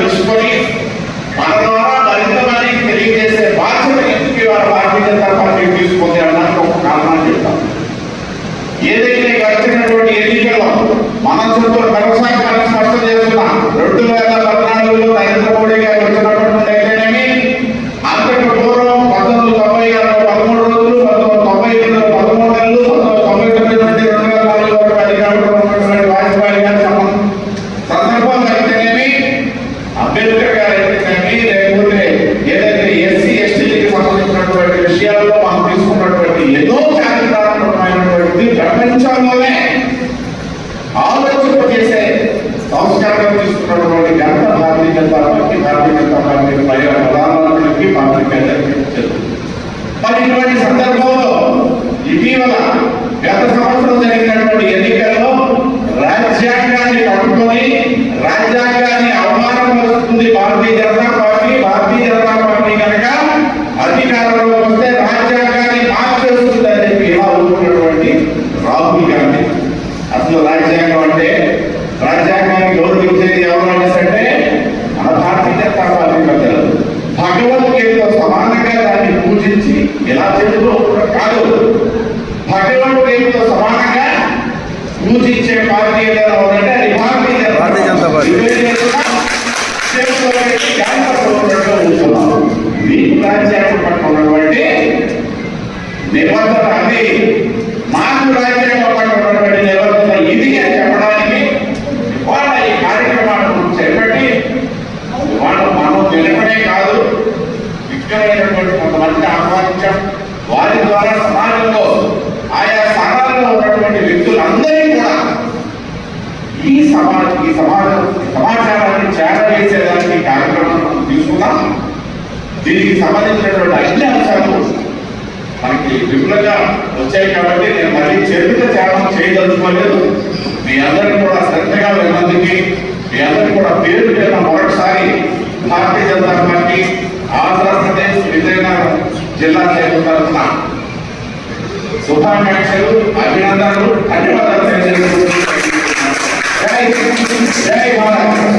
తెలుసుకొని మన ద్వారా మరింత మందికి తెలియజేసే బాధ్యత ఎందుకు ఇవాళ భారతీయ జనతా పార్టీ తీసుకుంది అన్నది ఒక కారణం చెప్తాం. ఏదైతే గడిచినటువంటి ఎన్నికల్లో మన చుట్టూ వ్యవసాయాన్ని స్పష్టం చేస్తున్నాం. 2014లో నరేంద్ర మోడీ గారు వచ్చినటువంటి అయితేనేమి, అంతకు పూర్వం 1996లో 13 రోజులు, 1998లో 13 నెలలు, 1999 నుండి 2004 వరకు అధికారంలో ఉన్నటువంటి వాజ్పేయి గారి సందర్భంలో అయితేనేమి, అంబేద్కర్ గారు అయితేనేమి, లేకపోతే ఏదైతే ఎస్సీ ఎస్టీలకు సంబంధించినటువంటి విషయాల్లో మనం తీసుకున్నటువంటి ఎన్నో చారిత్రాత్మకమైనటువంటి ప్రపంచంలోనే ఆలోచింపజేసే సంస్కారం తీసుకున్నటువంటి ఘనత భారతీయ జనతా పార్టీ, భారతీయ జనతా పార్టీ ప్రధానమంత్రికి పార్టీ పెద్దలు. మరి ఇటువంటి సందర్భంలో ఇటీవల గత సంవత్సరం జరిగినటువంటి ఎన్నికల్లో రాజ్యాంగాన్ని పట్టుకొని రాజ్యాంగాన్ని అవమానపరుస్తుంది భారతీయ జనతా పార్టీ. భారతీయ జనతా పార్టీ కనుక అధికారంలో వస్తే రాజ్యాంగాన్ని మార్చేస్తుందని చెప్పి ఇలా అనుకున్నటువంటి రాహుల్ గాంధీ. అసలు రాజ్యాంగం అంటే, రాజ్యాంగాన్ని గౌరవించేది ఎవరు అంటే మన భారతీయ జనతా పార్టీ పెద్దలు. భగవద్గీతతో సమానంగా దాన్ని పూజించి ఎలా చేసుకోవడం కాదు, భగవద్గీతతో సమానంగా పూజించే పార్టీ ఏదైనా ఉందంటే అది భారతీయ జనతా పార్టీ. రాజ్యాంగం పట్టుకున్నటువంటి నిబంధన అది, మాకు రాజ్యాంగం పట్టుకున్నటువంటి నిబంధన ఇది అని చెప్పడానికి వాళ్ళ ఈ కార్యక్రమాలను చేపట్టి వాళ్ళు మనం నిలబడే కాదు, విజ్ఞమైనటువంటి కొంతమందిని ఆహ్వానించాం. వారి ద్వారా సమాజంలో ఆయా స్థానాల్లో ఉన్నటువంటి వ్యక్తులందరినీ కూడా ఈ సమాచారాన్ని చేరవేసేదానికి కార్యక్రమం తీసుకున్నాం. దీనికి సంబంధించినటువంటి అన్ని అంశాలు మనకి విపులంగా వచ్చాయి కాబట్టి నేను మళ్ళీ చరిత్ర త్యాగం చేయదలుచుకోలేదు. మీ అందరికీ కూడా శ్రద్ధగా విన్నందుకు మీ అందరికీ కూడా పేరు పేరున మరొకసారి భారతీయ జనతా పార్టీ ఆంధ్రప్రదేశ్ విజయనగరం జిల్లా శాఖ తరఫున శుభాకాంక్షలు, అభినందనలు, ధన్యవాదాలు తెలియజేస్తున్నాను. జై భారత్.